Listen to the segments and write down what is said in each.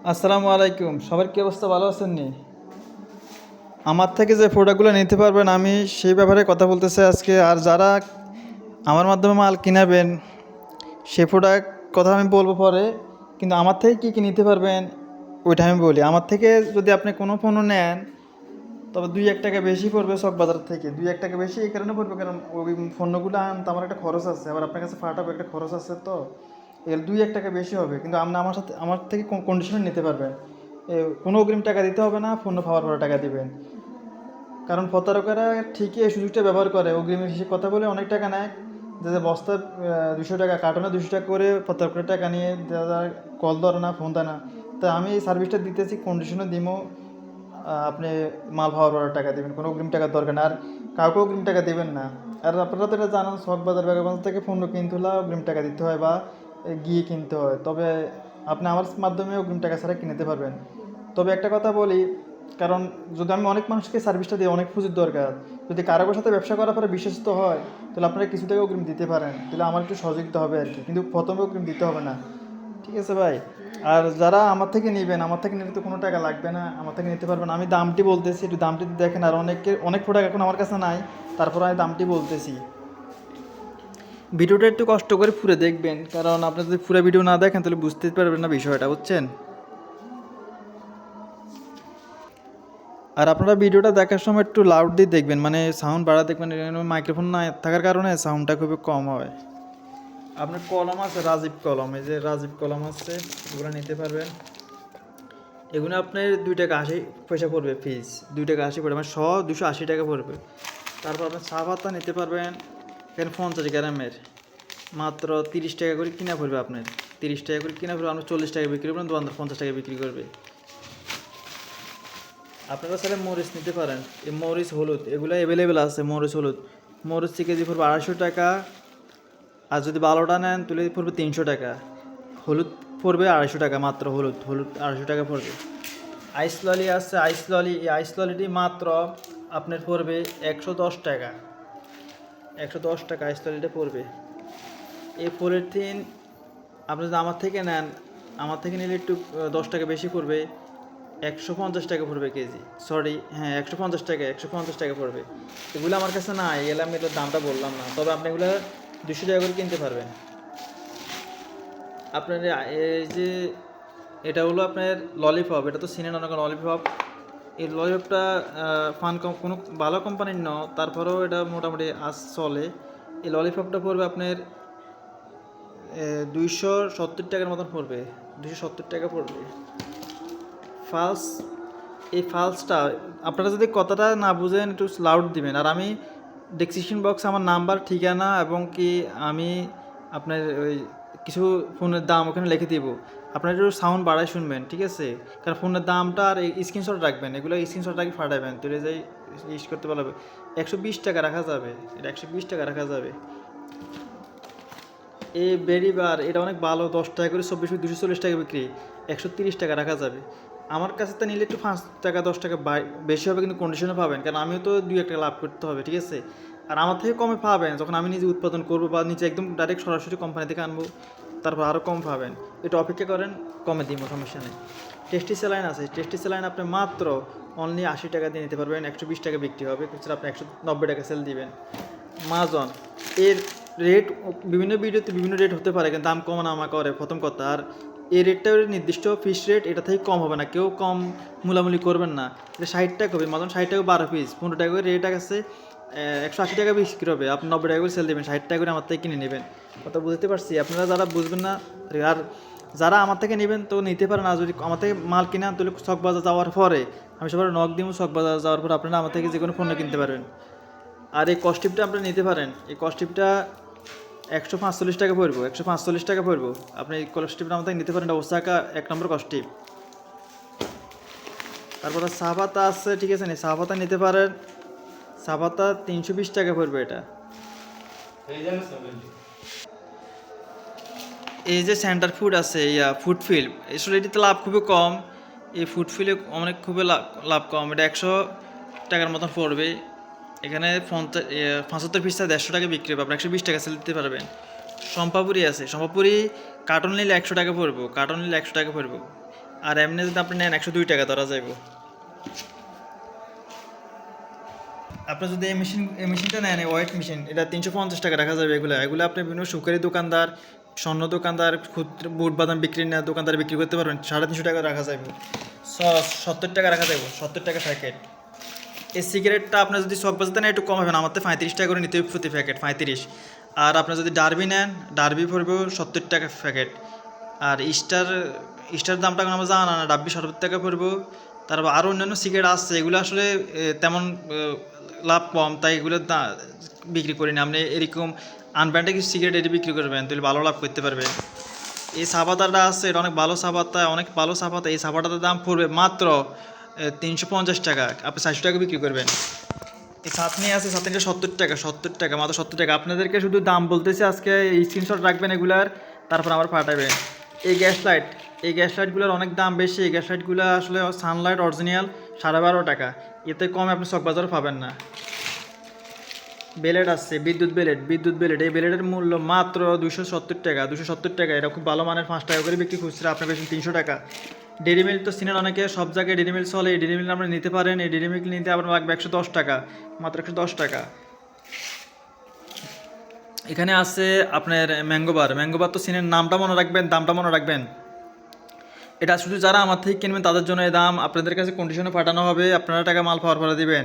আসসালামু আলাইকুম। সবার কি অবস্থা, ভালো আছেন নি? আমার থেকে যে প্রোডাক্টগুলো নিতে পারবেন আমি সেই ব্যাপারে কথা বলতেছি আজকে। আর যারা আমার মাধ্যমে মাল কিনাবেন সেই প্রোডাক্ট কথা আমি বলবো পরে, কিন্তু আমার থেকে কী কী নিতে পারবেন ওইটা আমি বলি। আমার থেকে যদি আপনি কোনো পণ্য নেন তবে 2-1 টাকা বেশি পড়বে চক বাজার থেকে। 2-1 টাকা বেশি এই কারণে পড়বে কারণ ওই পণ্যগুলো আনতে আমার একটা খরচ আছে, আবার আপনার কাছে পাঠাবো একটা খরচ আছে, তো এর 2-1 টাকা বেশি হবে। কিন্তু আপনি আমার থেকে কন্ডিশনে নিতে পারবেন। কোনো অগ্রিম টাকা দিতে হবে না, পণ্য পাওয়ার পরে টাকা দিবেন। কারণ প্রতারকেরা ঠিকই এই সুযোগটা ব্যবহার করে, অগ্রিমের হিসেবে কথা বলে অনেক টাকা নেয়। যে বস্তা 200 টাকা, কার্টনে 200 টাকা করে প্রতারকের টাকা নিয়ে যারা কল ধরে না, ফোন দেয় না। তা আমি এই সার্ভিসটা দিতেছি, কন্ডিশনে দিমো। আপনি মাল পাওয়ার পরে টাকা দেবেন, কোনো অগ্রিম টাকার দরকার না। আর কাউকে অগ্রিম টাকা দেবেন না। আর আপনারা তো এটা জানান, শখ বাজার বাজার থেকে পণ্য কিনতে হলে অগ্রিম টাকা দিতে হয় বা গিয়ে কিনতে হয়। তবে আপনি আমার মাধ্যমে অগ্রিম টাকা ছাড়া কিনতে পারবেন। তবে একটা কথা বলি, কারণ যদি আমি অনেক মানুষকে সার্ভিসটা দিই, অনেক পুঁজির দরকার। যদি কারোর সাথে ব্যবসা করার পরে বিশ্বস্ত হয় তাহলে আপনারা কিছু টাকা অগ্রিম দিতে পারেন, তাহলে আমার একটু সহযোগিতা হবে আর কি। কিন্তু প্রথমে অগ্রিম দিতে হবে না, ঠিক আছে ভাই? আর যারা আমার থেকে নেবেন, আমার থেকে নিলে তো কোনো টাকা লাগবে না, আমার থেকে নিতে পারবেন। আমি দামটি বলতেছি, একটু দামটি দেখেন। আর অনেক প্রোডাক্ট এখন আমার কাছে নাই, তারপর আমি দামটি বলতেছি। ভিডিওটা একটু কষ্ট করে পুরো দেখবেন, কারণ আপনি যদি পুরো ভিডিও না দেখেন তাহলে বুঝতে পারবেন না বিষয়টা, বুঝছেন? আর আপনারা ভিডিওটা দেখার সময় একটু লাউড দিয়ে দেখবেন, মানে সাউন্ড বাড়া দেখবেন। মাইক্রোফোন না থাকার কারণে সাউন্ডটা খুবই কম হয়। আপনার কলম আছে, রাজীব কলম, এই যে রাজীব কলম আছে, এগুলো নিতে পারবেন। এগুলো আপনার 2 টাকা 80 পয়সা পড়বে ফিস। 2 টাকা 80 পড়বে, মানে 280 টাকা পড়বে। তারপর আপনার চা পাতা নিতে পারবেন, এখানে 50 গ্রামের মাত্র 30 টাকা করে কিনা পড়বে আপনার। 30 টাকা করে কিনা পড়বে, আপনার 40 টাকা বিক্রি করবেন, দোকানদার 50 টাকা বিক্রি করবে। আপনারা স্যার মরিচ নিতে পারেন, এই মরিচ হলুদ এগুলো অ্যাভেলেবেল আছে। মরিচ হলুদ, মরিচ কেজি পড়বে 250 টাকা। আর যদি ভালোটা নেন তাহলে পড়বে 300 টাকা। হলুদ পড়বে 250 টাকা মাত্র, হলুদ হলুদ 250 টাকা পড়বে। আইস ললি আছে, আইস ললি, এই আইস ললিটি মাত্র আপনার পড়বে 110 টাকা। 110 টাকা আইস ললিটা পড়বে। এই পলিথিন আপনি যদি আমার থেকে নেন, আমার থেকে নিলে একটু 10 টাকা বেশি পড়বে, 150 টাকা পড়বে কেজি। সরি, হ্যাঁ 150 টাকা, 150 টাকা পড়বে। এগুলো আমার কাছে না, এগুলো আমি এটার দামটা বললাম না। তবে আপনি এগুলো 200 টাকা করে কিনতে পারবেন। আপনার এই যে এটা হলো আপনার ললিপপ, এটা তো সিনেন অনেক ললিপপ। এই ললিপপটা কোনো ভালো কোম্পানির ন, তারপরেও এটা মোটামুটি আজ চলে। এই ললিপপটা পড়বে আপনার 270 টাকার মতন পড়বে, 270 টাকা পড়বে। ফালস, এই ফালসটা আপনারা যদি কথাটা না বুঝেন একটু লাউড দিবেন। আর আমি ডেসক্রিপশন বক্সে আমার নাম্বার, ঠিকানা এবং কি আমি আপনার ওই কিছু ফোনের দাম ওখানে লিখে দিব। আপনারা একটু সাউন্ড বাড়ায় শুনবেন, ঠিক আছে? কারণ ফোনের দামটা আর স্ক্রিনশট রাখবেন, এগুলো স্ক্রিনশট রাখি পাঠাবেন, তুলে যাই ইউজ করতে পারবে। 120 টাকা রাখা যাবে, এটা 120 টাকা রাখা যাবে। এই বেরিবার এটা অনেক ভালো, 10 টাকা করে 240 টাকা বিক্রি, 130 টাকা রাখা যাবে। আমার কাছে তো নিলে একটু 5 টাকা 10 টাকা বেশি হবে, কিন্তু কন্ডিশনে পাবেন, কারণ আমিও তো 2-1 টাকা লাভ করতে হবে, ঠিক আছে? আর আমার থেকে কমে পাবেন যখন আমি নিজে উৎপাদন করবো বা নিজে একদম ডাইরেক্ট সরাসরি কোম্পানি থেকে আনবো, তারপর আরও কম পাবেন। একটু অপেক্ষা করেন, কমে দিব, সমস্যা নেই। টেস্টি স্যালাইন আছে, টেস্টি স্যালাইন আপনি মাত্র অনলি 80 টাকা দিয়ে নিতে পারবেন, 120 টাকা বিক্রি হবে, খুচরা আপনি 190 টাকা সেল দিবেন। মাজন, এর রেট বিভিন্ন ভিডিওতে বিভিন্ন রেট হতে পারে, কিন্তু দাম কম নামা করে প্রথম কথা। আর এই রেটটা নির্দিষ্ট ফিক্স রেট, এটা থেকে কম হবে না, কেউ কম মূলামূলি করবেন না। এটা 60 টাকা হবে, মাজন 60 টাকা 12 পিস, 15 টাকা করে রেট আছে। 180 টাকা বিক্রি হবে, আপনি 90 টাকা করে সেল দেবেন, 60 টাকা করে আমার থেকে কিনে নেবেন। কথা বুঝতে পারছি? আপনারা যারা বুঝবেন না, আর যারা আমার থেকে নেবেন তো নিতে পারেন। আর যদি আমার থেকে মাল কিনেন তাহলে চক বাজার যাওয়ার পরে আমি সবার নক দিব, চক বাজার যাওয়ার পর আপনারা আমার থেকে যে কোনো পণ্য কিনতে পারবেন। আর এই কস্টিপটা আপনি নিতে পারেন, এই কস্টিপটা 145 টাকা পড়বো, 145 টাকা পড়বো। আপনি এই কস্টিপটা আমাদের নিতে পারেন, এটা ওসাকা 1 নম্বর কস্টিপ। তারপরে চা পাতা আছে, ঠিক আছে, চা পাতা নিতে পারেন। চা পাতা 320 টাকা পড়বে এটা। এই যে সেন্টার ফুড আছে, ফুড ফিল, আসলে এটিতে লাভ খুবই কম। এই ফুড ফিলে অনেক খুবই লাভ কম, এটা 100 টাকার মতন পড়বে। এখানে 75 পিসটা 150 টাকা বিক্রি হবে, আপনি 120 টাকা সেল দিতে পারবেন। সম্পাপুরি আছে, সম্পাপুরি কার্টন নিলে 100 টাকা পড়বো, কার্টন নিলে 100 টাকা পড়বো। আর এমনি যদি আপনি নেন 102 টাকা ধরা যাইব। আপনি যদি এই মেশিনটা নেন, এই ওয়েট মেশিন, এটা 350 টাকা রাখা যাবে। এগুলো আপনি বিভিন্ন সুকারি দোকানদার, স্বর্ণ দোকানদার, খুচরা বুট বাদাম বিক্রি না দোকানদার বিক্রি করতে পারবেন 350 টাকা রাখা যাবে। 70 টাকা রাখা যাবে, 70 টাকা প্যাকেট। এই সিগারেটটা আপনার যদি সব বাজাতে নেন একটু কম হবে না, আমার তো 35 টাকা করে নিতে হবে প্রতি প্যাকেট, 35। আর আপনার যদি ডারবি নেন, ডারবি পড়বে 70 টাকা প্যাকেট। আর স্টার দামটা এখন আমরা জানা না, ডাব্বি 70 টাকা পড়বে। তারপর আরও অন্যান্য সিগারেট আসছে, এগুলো আসলে তেমন লাভ কম, তাই এগুলো বিক্রি করি না। আপনি এরকম আনব্র্যান্ডেড কিছু সিগারেট এটি বিক্রি করবেন, তাহলে ভালো লাভ করতে পারবেন। এই সাবাতাটা আছে, এটা অনেক ভালো সাবাতা, অনেক ভালো সাবাতা। এই সাবাটার দাম পড়বে মাত্র 350 টাকা, আপনি 400 টাকা বিক্রি করবেন। এই ছাতনি আছে, ছাতনিটা 70 টাকা, 70 টাকা, মাত্র 70 টাকা। আপনাদেরকে শুধু দাম বলতেছি আজকে, এই স্ক্রিনশট রাখবেন এগুলার, তারপর আবার পাঠাবেন। এই গ্যাস লাইটগুলোর অনেক দাম বেশি। এই গ্যাস লাইটগুলো আসলে সানলাইট অরিজিনাল 12.5 টাকা, এতে কমে আপনি চকবাজারও পাবেন না। বেলেট আসছে, বিদ্যুৎ বেলেট। এই বেলেটের মূল্য মাত্র 270 টাকা, 270 টাকা। এটা খুব ভালো মানের, 5 টাকা করে বিক্রি খুচরা, আপনার বেশি 300 টাকা। ডেরি মিল্ক তো চিনেন অনেকে, সব জায়গায় ডেরি মিল্ক চলে। এই ডেরি মিল্ক আপনি নিতে পারেন। এই ডেরি মিল্ক নিতে আপনার লাগবে 110 টাকা, মাত্র 110 টাকা। এখানে আছে আপনার ম্যাঙ্গোবার তো চিনেন, নামটা মনে রাখবেন, দামটা মনে রাখবেন। এটা শুধু যারা আমার থেকে কিনবেন তাদের জন্য এই দাম। আপনাদের কাছে কন্ডিশনে পাঠানো হবে, আপনারা টাকা মাল পাওয়ার পরে দিবেন।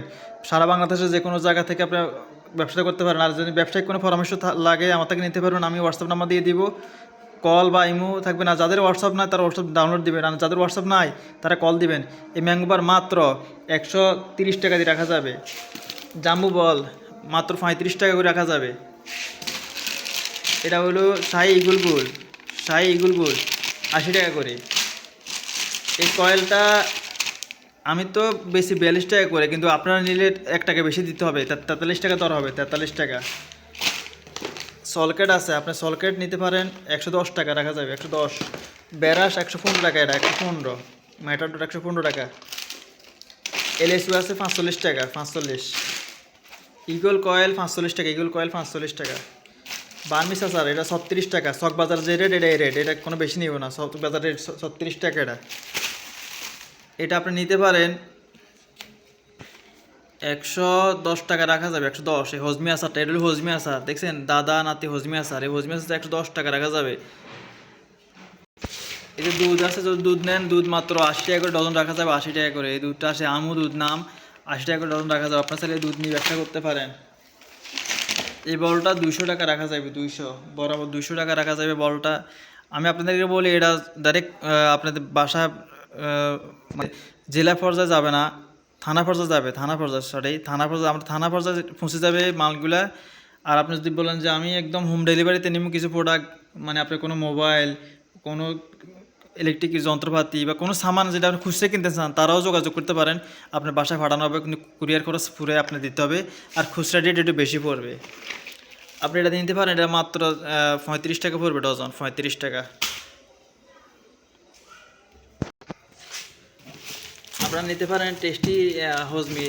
সারা বাংলাদেশে যে কোনো জায়গা থেকে আপনার ব্যবসা করতে পারেন। আর যদি ব্যবসায়িক কোনো পরামর্শ লাগে আমার থেকে নিতে পারবেন, আমি হোয়াটসঅ্যাপ নাম্বার দিয়ে দিব। কল বা ইমো থাকবে না, যাদের হোয়াটসঅ্যাপ নাই তারা হোয়াটসঅ্যাপ ডাউনলোড দিবেন, আর যাদের হোয়াটসঅ্যাপ নাই তারা কল দিবেন। এই ম্যাঙ্গোবার মাত্র 130 টাকা দিয়ে রাখা যাবে। জাম্বু বল মাত্র 35 টাকা করে রাখা যাবে। এটা হলো শাহি ইগুল গুল 80 টাকা করে। এই কয়েলটা আমি তো বেশি 42 টাকা করে, কিন্তু আপনারা নিলে 1 টাকা বেশি দিতে হবে, 43 টাকা দর হবে, 43 টাকা। সলকেট আছে, আপনি সলকেট নিতে পারেন 110 টাকা রাখা যাবে, 110। ব্যারাস 115 টাকা, এটা 115। ম্যাটাডোর 115 টাকা। এলএসইউ আছে 45 টাকা, 45। ইগল কয়েল 45 টাকা, ইগল কয়েল 45 টাকা। বার্মিস আচার এটা 36 টাকা, চক বাজার যে রেট এটা এই রেট, এটা কোনো বেশি নিব না, চক বাজার রেট 36 টাকা। এটা আপনি নিতে পারেন 110 টাকা রাখা যাবে, 110। এই হজমি আচারটা, এটা হলো হজমি আচার, দেখছেন দাদা নাতি হজমি আচার। এই হজমি আচারটা 110 টাকা রাখা যাবে। এই যে দুধ আছে, যদি দুধ নেন, দুধ মাত্র 80 টাকা করে ডজন রাখা যাবে, 80 টাকা করে। এই দুধটা আছে আমু দুধ নাম, 80 টাকা করে ডজন রাখা যাবে। আপনার চাইলে দুধ নিয়ে ব্যবসা করতে পারেন। এই বলটা 200 টাকা রাখা যাবে, 200 বরাবর 200 টাকা রাখা যাবে বলটা। আমি আপনাদেরকে বলি, এটা ডাইরেক্ট আপনাদের বাসা মানে জেলা পর্যায়ে যাবে না, থানা পর্যায়ে যাবে, থানা পর্যায়ে আমরা থানা পর্যায়ে পৌঁছে যাবে মালগুলা। আর আপনি যদি বলেন যে আমি একদম হোম ডেলিভারিতে নিব কিছু প্রোডাক্ট, মানে আপনার কোনো মোবাইল, কোনো ইলেকট্রিক যন্ত্রপাতি বা কোনো সামান যেটা আপনি খুচরা কিনতে চান, তারাও যোগাযোগ করতে পারেন। আপনার বাসায় পাঠানো হবে, কিন্তু কুরিয়ার খরচ পুরো আপনি দিতে হবে। আর খুচরা রেট একটু বেশি পড়বে। আপনি এটা নিতে পারেন, এটা মাত্র 35 টাকা পড়বে ডজন, 35 টাকা। আপনারা নিতে পারেন টেস্টি হজমি।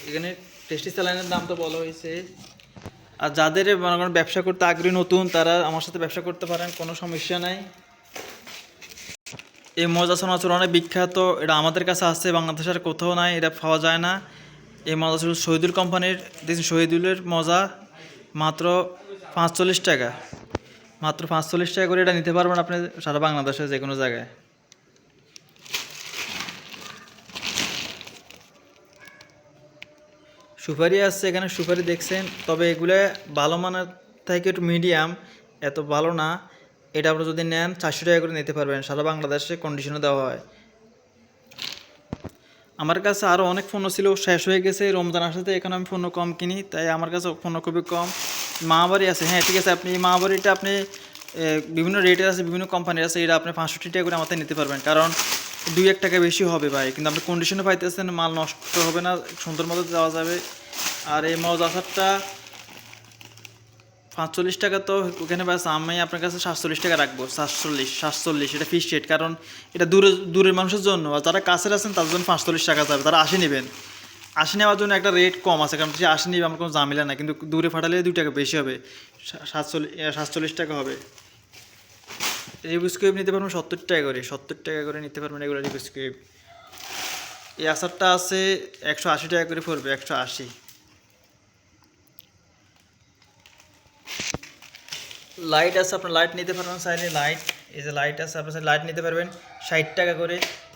এখানে টেস্টি স্যালাইনের দাম তো বলা হয়েছে। আর যাদের মনে করেন ব্যবসা করতে আগ্রহী নতুন, তারা আমার সাথে ব্যবসা করতে পারেন, কোনো সমস্যা নাই। এই মজা সোনাচুর অনেক বিখ্যাত, এটা আমাদের কাছে আছে, বাংলাদেশের কোথাও নাই, এটা পাওয়া যায় না। এই মজা ছিল শহীদুল কোম্পানির, দেখুন শহীদুলের মজা, মাত্র 45 টাকা, মাত্র 45 টাকা করে এটা নিতে পারবেন আপনি সারা বাংলাদেশে যে কোনো জায়গায়। সুপারি আসছে, এখানে সুপারি দেখছেন, তবে এগুলো ভালো মানের থেকে একটু মিডিয়াম, এত ভালো না। এটা আপনি যদি নেন 400 টাকা করে নিতে পারবেন, সারা বাংলাদেশে কন্ডিশনে দেওয়া হয়। আমার কাছে আরও অনেক পণ্য ছিল, শেষ হয়ে গেছে রমজান আসাতে, এখানে আমি পণ্য কম কিনি, তাই আমার কাছে পণ্য খুবই কম। মাহাবাড়ি আছে, হ্যাঁ ঠিক আছে, আপনি মাহাবাড়িটা আপনি বিভিন্ন রেটের আছে, বিভিন্ন কোম্পানির আছে, এটা আপনি 65 টাকা করে আমাদের নিতে পারবেন, কারণ 2-1 টাকা বেশি হবে ভাই, কিন্তু আপনি কন্ডিশনে পাইতেছেন, মাল নষ্ট হবে না, সুন্দর মতো দেওয়া যাবে। আর এই মজা আচারটা 45 টাকা, তো ওখানে বাস আমি আপনার কাছে 47 টাকা রাখবো, 47 এটা ফিক্সড রেট, কারণ এটা দূরের মানুষের জন্য। আর যারা কাছের আছেন তাদের জন্য 45 টাকা যাবে, তারা 80 নেবেন। 80 নেওয়ার জন্য একটা রেট কম আছে, কারণ সে 80 নেবে, আমার কোনো ঝামেলা না, কিন্তু দূরে ফাটালে 2 টাকা বেশি হবে, 47 টাকা হবে। রিভিউ স্ক্রিপ্ট নিতে পারবেন 70 টাকা করে, 70 টাকা করে নিতে পারবেন এগুলো রিভিউ স্ক্রিপ্ট। এই আচারটা আছে 180 টাকা করে পড়বে, 180। লাইট আছে, আপনার লাইট নিতে পারবেন চাইলে লাইট, এই যে লাইট আছে আপনার লাইট নিতে পারবেন 60 টাকা করে।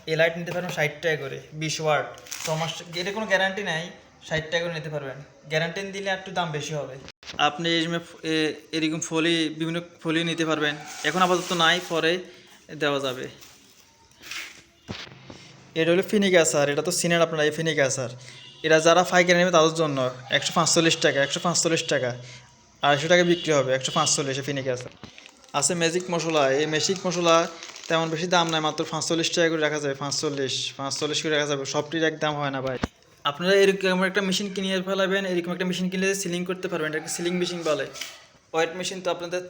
এই লাইট নিতে পারবেন 60 টাকা করে, 20 ওয়াট, 6 মাস, এর কোনো গ্যারান্টি নাই। 60 টাকা করে নিতে পারবেন, গ্যারান্টি দিলে একটু দাম বেশি হবে। আপনি এরকম ফলি, বিভিন্ন ফলি নিতে পারবেন, এখন আপাতত নাই, পরে দেওয়া যাবে। এটা হলো ফিনিক আচার, এটা তো সিনেট আপনারা, এই ফিনিক আচার এটা যারা পাইকারি নেবে তাদের জন্য 145 টাকা, 145 টাকা, 250 টাকা বিক্রি হবে, 145 ফিনিক আচার। আছে ম্যাজিক মশলা, এই ম্যাজিক মশলা তেমন বেশি দাম নাই, মাত্র 45 টাকা করে রাখা যাবে, 45 করে রাখা যাবে, সবটির এক দাম হয় না ভাই। আপনারা এরকম একটা মেশিন কিনে ফেলাবেন, এরকম একটা মেশিন কিনলে সিলিং করতে পারবেন, এটাকে সিলিং মেশিন বলে। ওয়েট মেশিন তো আপনাদের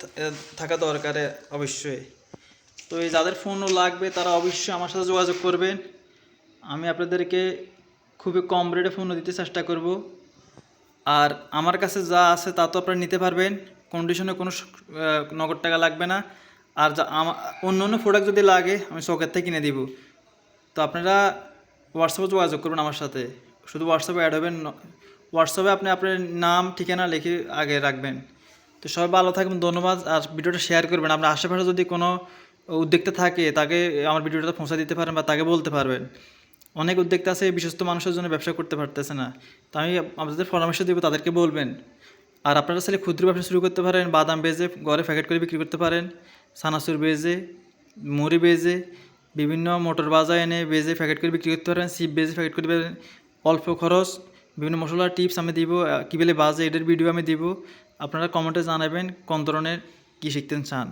থাকা দরকার অবশ্যই। তো এই যাদের ফোনও লাগবে তারা অবশ্যই আমার সাথে যোগাযোগ করবেন, আমি আপনাদেরকে খুবই কম রেটে ফোনও দিতে চেষ্টা করব। আর আমার কাছে যা আছে তা তো আপনারা নিতে পারবেন, কন্ডিশনে কোনো নগদ টাকা লাগবে না। আর যা অন্য অন্য প্রোডাক্ট যদি লাগে আমি শখের থেকে কিনে দিব। তো আপনারা হোয়াটসঅ্যাপে যোগাযোগ করবেন আমার সাথে, শুধু হোয়াটসঅ্যাপে অ্যাড হবেন, হোয়াটসঅ্যাপে আপনি আপনার নাম ঠিকানা লিখে আগে রাখবেন। তো সবাই ভালো থাকবেন, ধন্যবাদ। আর ভিডিওটা শেয়ার করবেন, আপনার আশেপাশে যদি কোনো উদ্যোক্তা থাকে তাকে আমার ভিডিওটা পৌঁছে দিতে পারেন বা তাকে বলতে পারবেন। অনেক উদ্যোক্তা আছে বিশ্বস্ত মানুষের জন্য ব্যবসা করতে পারতেছে না, তো আমি আপনাদের পরামর্শ দেবো তাদেরকে বলবেন। আর আপনারা চাইলে ক্ষুদ্র ব্যবসা শুরু করতে পারেন, বাদাম বেজে ঘরে প্যাকেট করে বিক্রি করতে পারেন, সানাসুর বেজে, মুড়ি বেজে, বিভিন্ন মোটর বাজা এনে বেজে প্যাকেট করে বিক্রি করতে পারেন, সিপ বেজে প্যাকেট করে অল্প খরচ, বিভিন্ন মশলার টিপস আমি দিব, কী বলে বাজে এটার ভিডিও আমি দিব। আপনারা কমেন্টে জানাবেন কোন ধরনের কী শিখতে চান,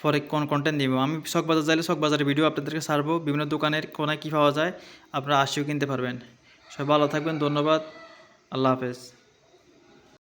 পরে কোন কন্টেন্ট দিব। আমি শখবাজার চাইলে শখবাজারের ভিডিও আপনাদেরকে ছাড়বো, বিভিন্ন দোকানের কোনায় কী পাওয়া যায় আপনারা আসিও কিনতে পারবেন। সবাই ভালো থাকবেন, ধন্যবাদ, আল্লাহ হাফেজ।